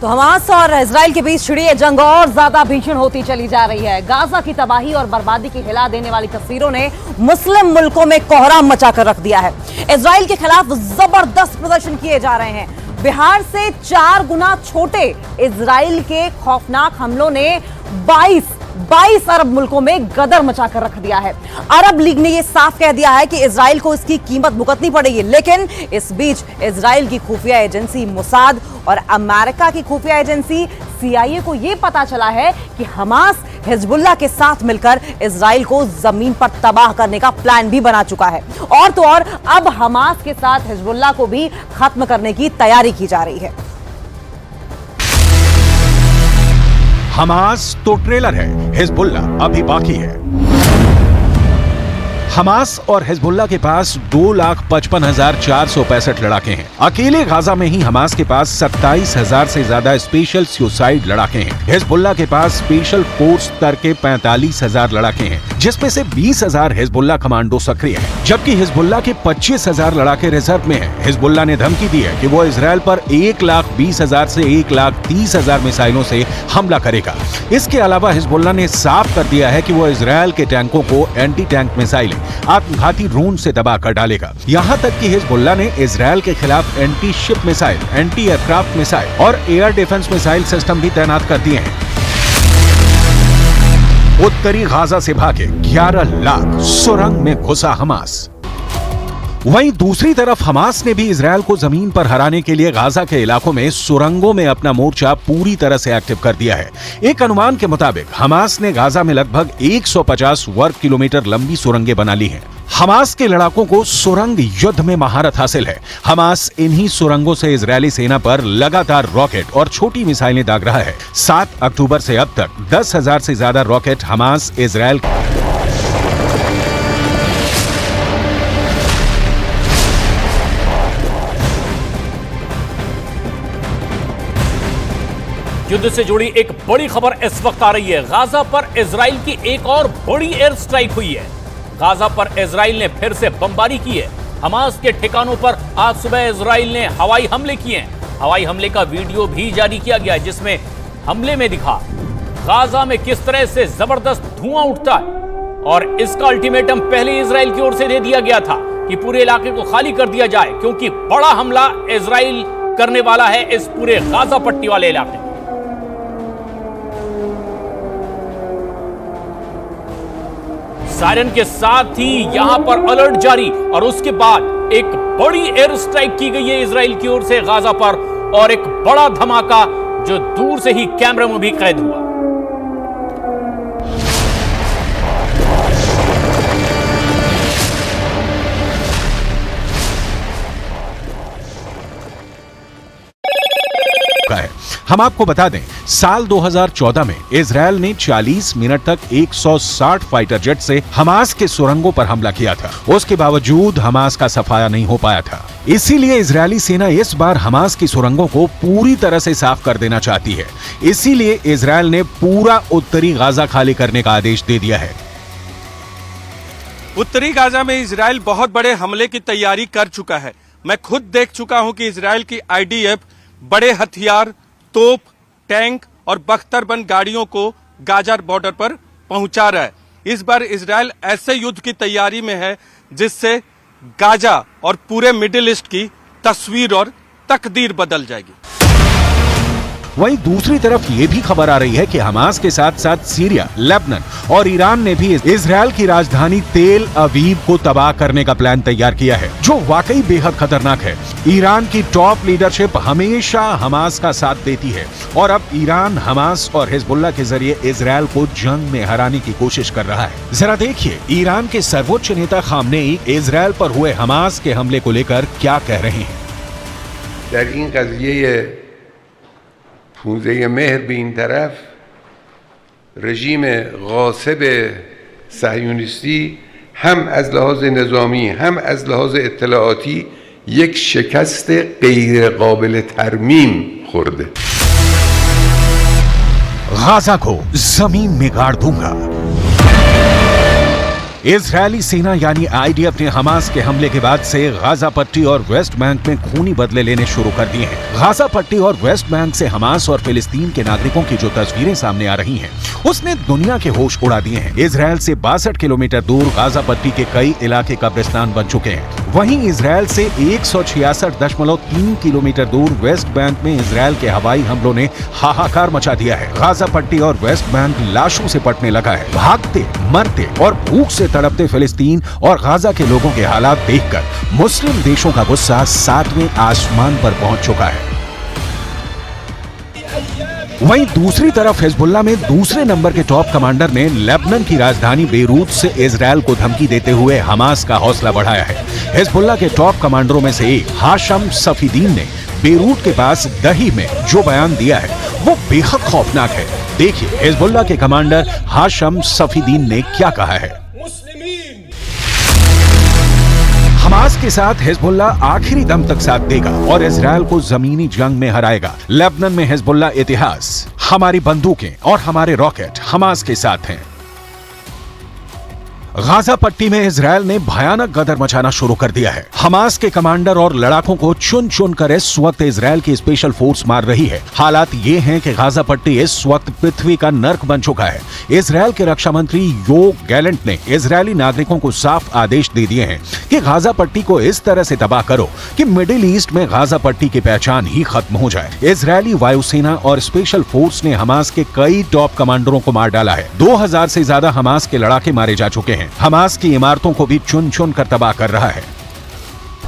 तो हमास और इजराइल के बीच छिड़ी ये जंग और ज्यादा भीषण होती चली जा रही है। गाजा की तबाही और बर्बादी की हिला देने वाली तस्वीरों ने मुस्लिम मुल्कों में कोहराम मचाकर रख दिया है। इजराइल के खिलाफ जबरदस्त प्रदर्शन किए जा रहे हैं। बिहार से 4 गुना छोटे इजराइल के खौफनाक हमलों ने 22 अरब मुल्कों में गदर मचाकर रख दिया है। अरब लीग ने यह साफ कह दिया है कि इजराइल को इसकी कीमत भुगतनी पड़ेगी। लेकिन इस बीच इजराइल की खुफिया एजेंसी मोसाद और अमेरिका की खुफिया एजेंसी CIA को यह पता चला है कि हमास हिजबुल्लाह के साथ मिलकर इजराइल को जमीन पर तबाह करने का प्लान भी बना चुका है। और तो और अब हमास के साथ हिजबुल्लाह को भी खत्म करने की तैयारी की जा रही है। हमास तो ट्रेलर है, हिजबुल्लाह अभी बाकी है। हमास और हिजबुल्लाह के पास 2,55,465 लड़ाके हैं। अकेले गाजा में ही हमास के पास 27,000 से ज्यादा स्पेशल सुसाइड लड़ाके हैं। हिजबुल्लाह के पास स्पेशल फोर्स स्तर के 45,000 लड़ाके हैं, जिसमें से 20,000 हिजबुल्लाह कमांडो सक्रिय हैं, जबकि हिजबुल्लाह के 25,000 लड़ाके रिजर्व में हैं। हिजबुल्लाह ने धमकी दी है कि वो इजराइल पर 1,20,000 से 1,30,000 मिसाइलों से हमला करेगा। इसके अलावा हिजबुल्लाह ने साफ कर दिया है कि वो इजराइल के टैंकों को एंटी टैंक मिसाइलें, आत्मघाती ड्रोन से दबा कर डालेगा। यहां तक कि हिजबुल्लाह ने इजराइल के खिलाफ anti ship missile, anti aircraft missile और एयर डिफेंस मिसाइल सिस्टम भी तैनात कर दिए हैं। उत्तरी गाजा से भागे 11 लाख सुरंग में घुसा हमास। वहीं दूसरी तरफ हमास ने भी इजराइल को जमीन पर हराने के लिए गाजा के इलाकों में सुरंगों में अपना मोर्चा पूरी तरह से एक्टिव कर दिया है। एक अनुमान के मुताबिक हमास ने गाजा में लगभग 150 वर्ग किलोमीटर लंबी सुरंगें बना ली हैं। हमास के लड़ाकों को सुरंग युद्ध में महारत हासिल है। हमास इन्हीं सुरंगों से इजरायली सेना पर लगातार रॉकेट और छोटी मिसाइलें दाग रहा है। 7 अक्टूबर से अब तक 10,000 से ज्यादा रॉकेट हमास इजरायल युद्ध से जुड़ी एक बड़ी खबर इस वक्त आ रही है। गाजा पर इजराइल की एक और बड़ी एयर स्ट्राइक हुई है। गाजा पर इजराइल ने फिर से बमबारी की है। हमास के ठिकानों पर आज सुबह इजराइल ने हवाई हमले किए हैं। हवाई हमले का वीडियो भी जारी किया गया है, जिसमें हमले में दिखा गाजा में किस तरह से जबरदस्त धुआं उठता है। और इसका अल्टीमेटम पहले इजराइल की ओर से दे दिया गया था कि पूरे इलाके को खाली कर दिया जाए, क्योंकि बड़ा हमला इजराइल करने वाला है इस पूरे गाजा पट्टी वाले इलाके में। सायरन के साथ ही यहां पर अलर्ट जारी और उसके बाद एक बड़ी एयर स्ट्राइक की गई है इजराइल की ओर से गाजा पर, और एक बड़ा धमाका जो दूर से ही कैमरे में भी कैद हुआ। हम आपको बता दें, साल 2014 में इजरायल ने 40 मिनट तक 160 फाइटर जेट से हमास के सुरंगों पर हमला किया था। उसके बावजूद हमास का सफाया नहीं हो पाया था। इसीलिए इजरायली सेना इस बार हमास की सुरंगों को पूरी तरह से साफ कर देना चाहती है। इसीलिए इजरायल ने पूरा उत्तरी गाजा खाली करने का आदेश दे दिया है। उत्तरी गाजा में इजरायल बहुत बड़े हमले की तैयारी कर चुका है। मैं खुद देख चुका हूं कि इजरायल की IDF बड़े हथियार, तोप, टैंक और बख्तरबंद गाड़ियों को गाजा बॉर्डर पर पहुंचा रहा है। इस बार इजरायल ऐसे युद्ध की तैयारी में है जिससे गाजा और पूरे मिडिल ईस्ट की तस्वीर और तकदीर बदल जाएगी। वहीं दूसरी तरफ ये भी खबर आ रही है कि हमास के साथ साथ सीरिया, लेबनान और ईरान ने भी इजरायल की राजधानी तेल अवीव को तबाह करने का प्लान तैयार किया है, जो वाकई बेहद खतरनाक है। ईरान की टॉप लीडरशिप हमेशा हमास का साथ देती है और अब ईरान हमास और हिजबुल्लाह के जरिए इजरायल को जंग में हराने की कोशिश कर रहा है। जरा देखिए ईरान के सर्वोच्च नेता खामनेई इजरायल पर हुए हमास के हमले को लेकर क्या कह रहे हैं। फूज़े मेहर भी इन तरफ रजीम गासिब साहियूनिस्ती हम अज़ लहाज़ निज़ामी हम अज़ लहाज़ इत्तलाआती एक शिकस्त गैर काबिल तरमीम खुर्द। गाजा को जमीन में गाड़ दूंगा। इजरायली सेना यानी आईडीएफ ने हमास के हमले के बाद से गाजा पट्टी और वेस्ट बैंक में खूनी बदले लेने शुरू कर दिए हैं। गाजा पट्टी और वेस्ट बैंक से हमास और फिलिस्तीन के नागरिकों की जो तस्वीरें सामने आ रही हैं, उसने दुनिया के होश उड़ा दिए हैं। इजरायल से 62 किलोमीटर दूर गाजा पट्टी के कई इलाके कब्रिस्तान बन चुके हैं। वहीं इजरायल से 166.3 किलोमीटर दूर वेस्ट बैंक में इजरायल के हवाई हमलों ने हाहाकार मचा दिया है। गाजा पट्टी और वेस्ट बैंक लाशों से पटने लगा है। भागते, मरते और भूख से तड़पते फिलिस्तीन और गाजा के लोगों के हालात देखकर मुस्लिम देशों का गुस्सा 7वें आसमान पर पहुंच चुका है। वहीं दूसरी तरफ हिजबुल्लाह में दूसरे नंबर के टॉप कमांडर ने लेबनान की राजधानी बेरूत से इजरायल को धमकी देते हुए हमास का हौसला बढ़ाया है। हिजबुल्लाह के टॉप कमांडरों में से एक हाशम सफीदीन ने बेरूत के पास दही में जो बयान दिया है वो बेहद खौफनाक है। देखिए हिजबुल्लाह के कमांडर हाशम सफीदीन ने क्या कहा है। हमास के साथ हिजबुल्लाह आखिरी दम तक साथ देगा और इजरायल को जमीनी जंग में हराएगा। लेबनान में हिजबुल्लाह इतिहास, हमारी बंदूकें और हमारे रॉकेट हमास के साथ हैं। गाजा पट्टी में इजरायल ने भयानक गदर मचाना शुरू कर दिया है। हमास के कमांडर और लड़ाकों को चुन चुन कर इस वक्त इजरायल की स्पेशल फोर्स मार रही है। हालात ये हैं कि गाजा पट्टी इस वक्त पृथ्वी का नर्क बन चुका है। इजरायल के रक्षा मंत्री योव गैलेंट ने इजरायली नागरिकों को साफ आदेश दे दिए हैं कि गाजा पट्टी को इस तरह से तबाह करो कि मिडिल ईस्ट में गाजा पट्टी की पहचान ही खत्म हो जाए। इजरायली वायुसेना और स्पेशल फोर्स ने हमास के कई टॉप कमांडरों को मार डाला है। 2000 से ज्यादा हमास के लड़ाके मारे जा चुके हैं। हमास की इमारतों को भी चुन चुन कर तबाह कर रहा है।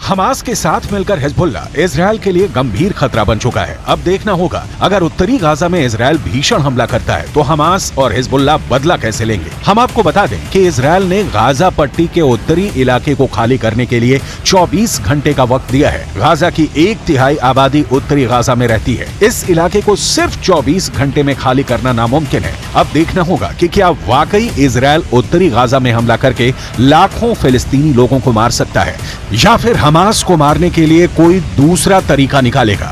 हमास के साथ मिलकर हिजबुल्लाह इजरायल के लिए गंभीर खतरा बन चुका है। अब देखना होगा अगर उत्तरी गाजा में इजरायल भीषण हमला करता है तो हमास और हिजबुल्लाह बदला कैसे लेंगे। हम आपको बता दें कि इजरायल ने गाजा पट्टी के उत्तरी इलाके को खाली करने के लिए 24 घंटे का वक्त दिया है। गाजा की 1/3 आबादी उत्तरी गाजा में रहती है। इस इलाके को सिर्फ 24 घंटे में खाली करना नामुमकिन है। अब देखना होगा कि क्या वाकई इजरायल उत्तरी गाजा में हमला करके लाखों फिलिस्तीनी लोगों को मार सकता है या फिर हमास को मारने के लिए कोई दूसरा तरीका निकालेगा।